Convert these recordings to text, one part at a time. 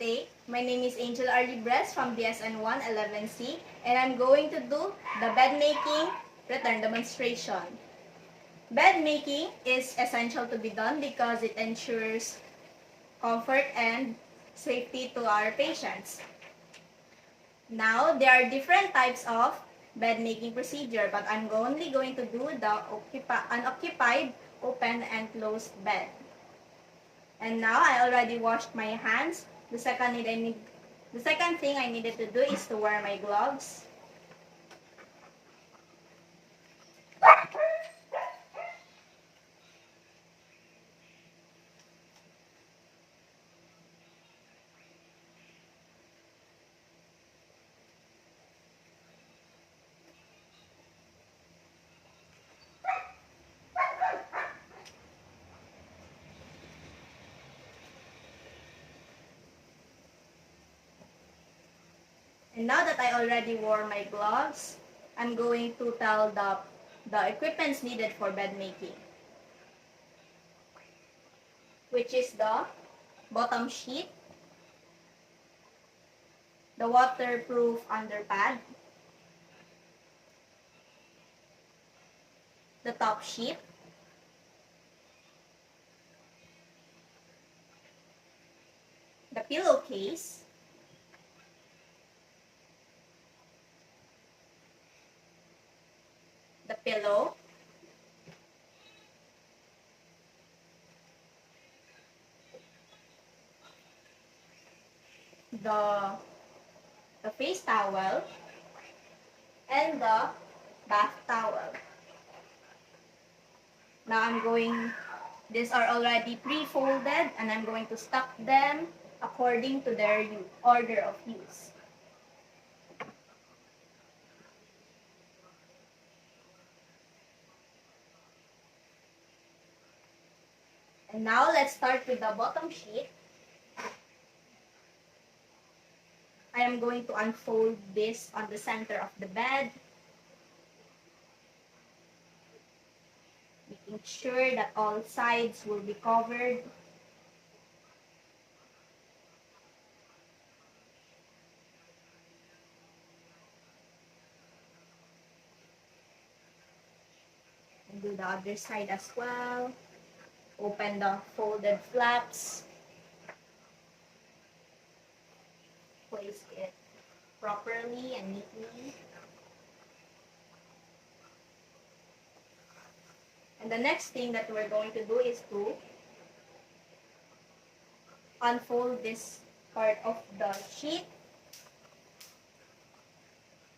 day. My name is Angel R. Libres from DSN 111C, and I'm going to do the bed making return demonstration. Bed making is essential to be done because it ensures comfort and safety to our patients. Now, there are different types of bed making procedure, but I'm only going to do the unoccupied, open, and closed bed. And now, I already washed my hands. The second thing I needed to do is to wear my gloves. And now that I already wore my gloves, I'm going to tell the equipments needed for bed making, which is the bottom sheet, the waterproof underpad, the top sheet, the pillowcase, the pillow, the face towel, and the bath towel. Now these are already pre-folded, and I'm going to stack them according to their order of use. And now let's start with the bottom sheet. I am going to unfold this on the center of the bed, making sure that all sides will be covered. And do the other side as well. Open the folded flaps. Place it properly and neatly. And the next thing that we're going to do is to unfold this part of the sheet.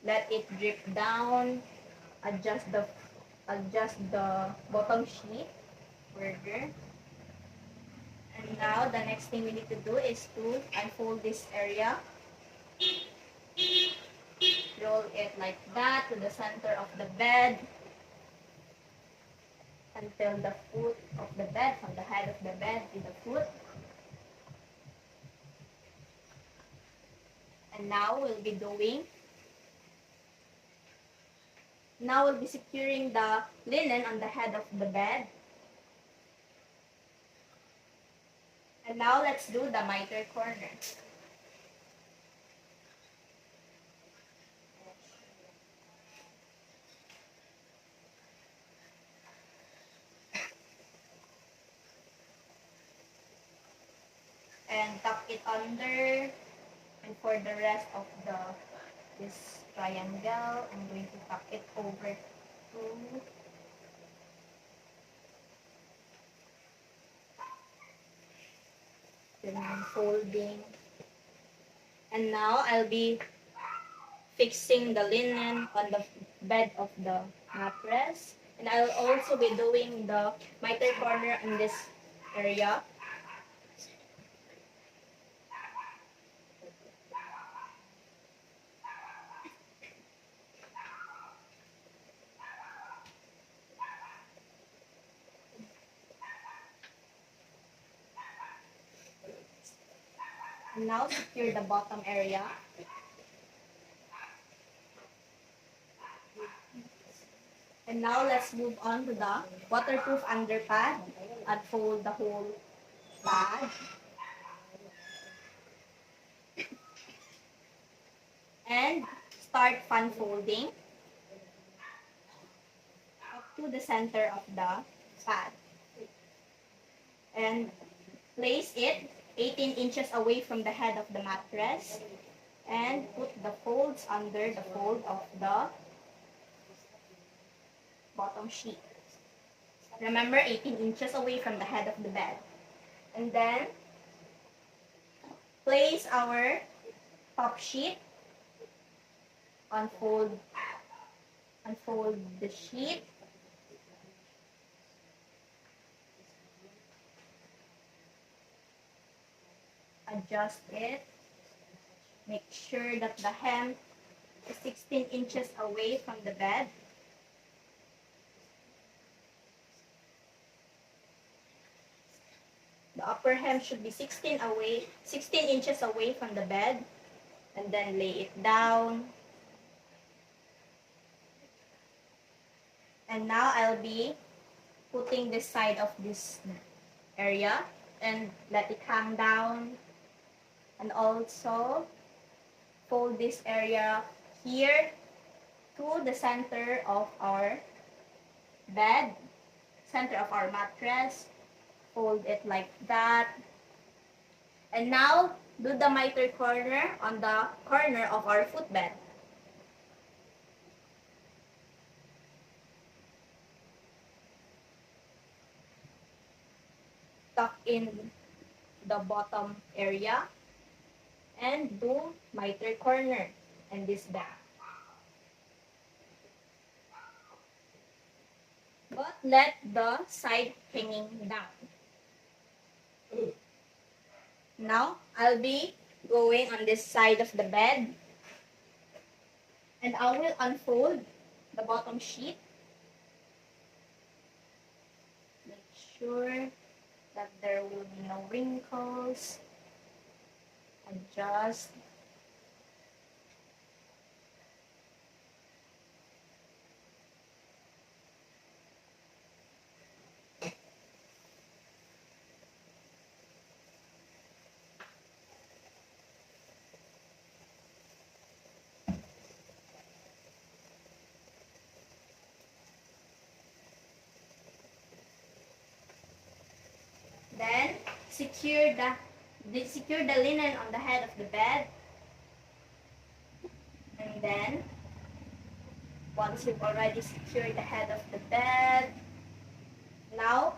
Let it drip down. Adjust the bottom sheet further. And now the next thing we need to do is to unfold this area. Roll it like that to the center of the bed until the foot of the bed, from the head of the bed to the foot. And now we'll be securing the linen on the head of the bed. And now let's do the miter corner. And tuck it under. And for the rest of this triangle, I'm going to tuck it over to folding. And now I'll be fixing the linen on the bed of the mattress. And I'll also be doing the miter corner in this area. And now secure the bottom area. And now let's move on to the waterproof underpad. Unfold the whole pad. start fan folding up to the center of the pad. And place it 18 inches away from the head of the mattress and put the folds under the fold of the bottom sheet. Remember, 18 inches away from the head of the bed. And then, place our top sheet, unfold the sheet, adjust it, make sure that the hem is 16 inches away from the bed. The upper hem should be 16 inches away from the bed, and then lay it down. And now I'll be putting this side of this area and let it hang down. And also fold this area here to the center of our bed, center of our mattress. Fold it like that. And now, do the miter corner on the corner of our footbed. Tuck in the bottom area and do miter corner and this back. But let the side hanging down. Now, I'll be going on this side of the bed and I will unfold the bottom sheet. Make sure that there will be no wrinkles. Adjust. Then, secure the linen on the head of the bed. And then, once you've already secured the head of the bed, now,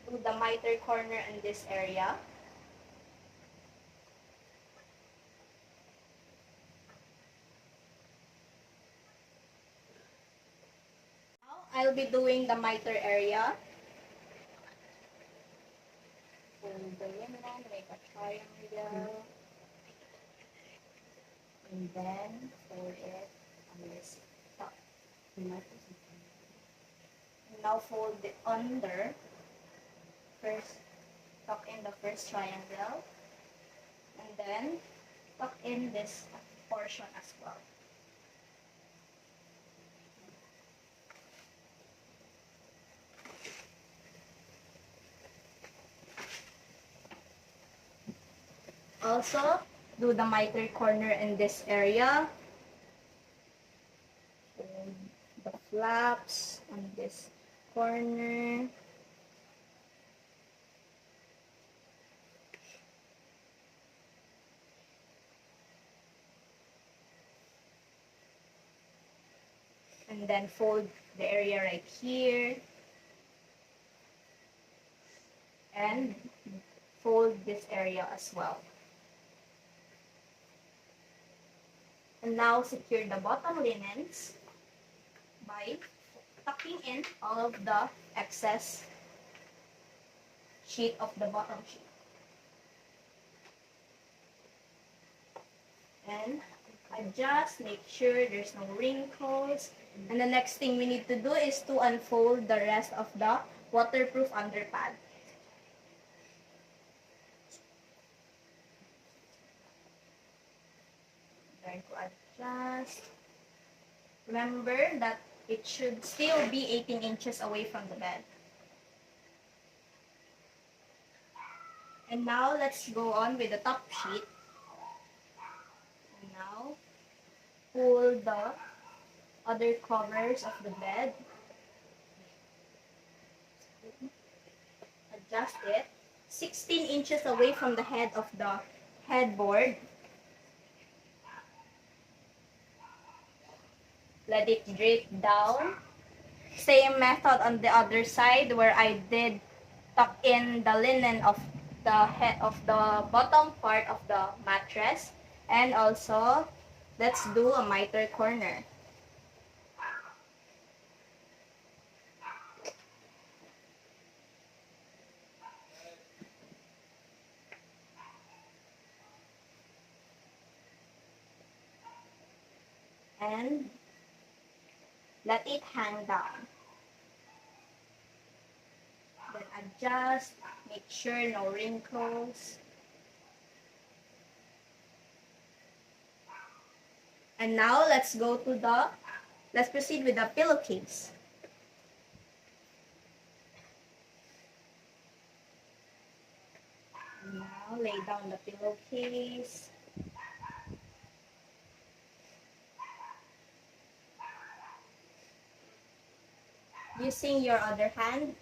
do the miter corner in this area. Now, I'll be doing the miter area. Fold the linen, make a triangle. And then, fold it on this top. Now fold it under. First, tuck in the first triangle. And then, tuck in this portion as well. Also, do the miter corner in this area. Fold the flaps on this corner. And then fold the area right here. And fold this area as well. And now secure the bottom linens by tucking in all of the excess sheet of the bottom sheet. And adjust, make sure there's no wrinkles. And the next thing we need to do is to unfold the rest of the waterproof underpad. Going to adjust. Remember that it should still be 18 inches away from the bed. And now let's go on with the top sheet. And now pull the other covers of the bed. Adjust it 16 inches away from the head of the headboard. Let it drip down. Same method on the other side where I did tuck in the linen of the head of the bottom part of the mattress. And also, let's do a miter corner. And let it hang down. Then adjust, make sure no wrinkles. And now let's proceed with the pillowcase. Now lay down the pillowcase. Using your other hand,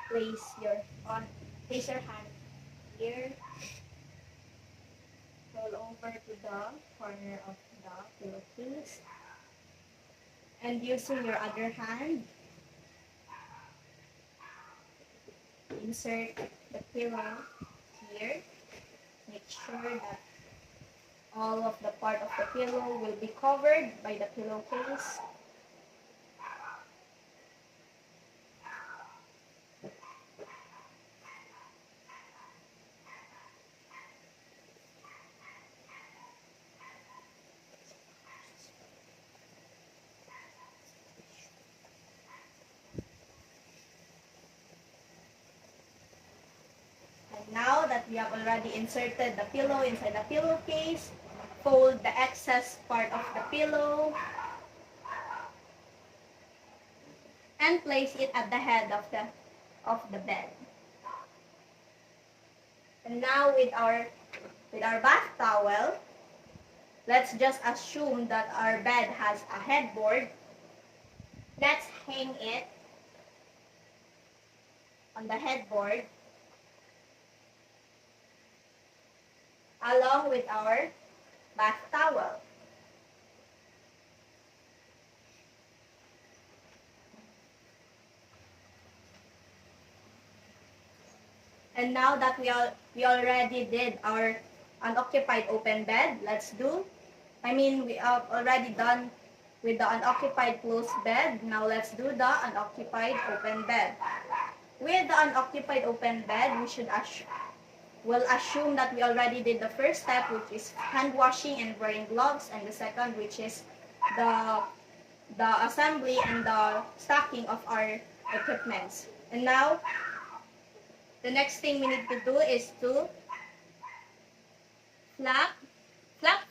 place your hand here. Roll over to the corner of the pillowcase. And using your other hand, insert the pillow here. Make sure that all of the part of the pillow will be covered by the pillowcase. Now that we have already inserted the pillow inside the pillowcase, fold the excess part of the pillow and place it at the head of the bed. And now with our bath towel, let's just assume that our bed has a headboard. Let's hang it on the headboard along with our bath towel. And now that we already did our unoccupied open bed, we have already done with the unoccupied closed bed. Now let's do the unoccupied open bed. With the unoccupied open bed, we'll assume that we already did the first step, which is hand washing and wearing gloves, and the second, which is the assembly and the stacking of our equipments. And now, the next thing we need to do is to flap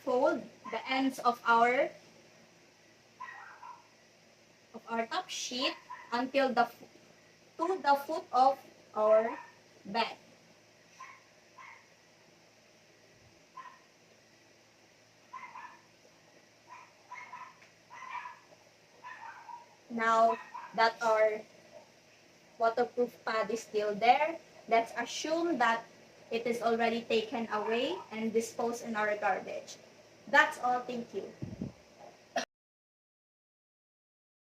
fold the ends of our top sheet until to the foot of our bed. Now that our waterproof pad is still there, let's assume that it is already taken away and disposed in our garbage. That's all. Thank you.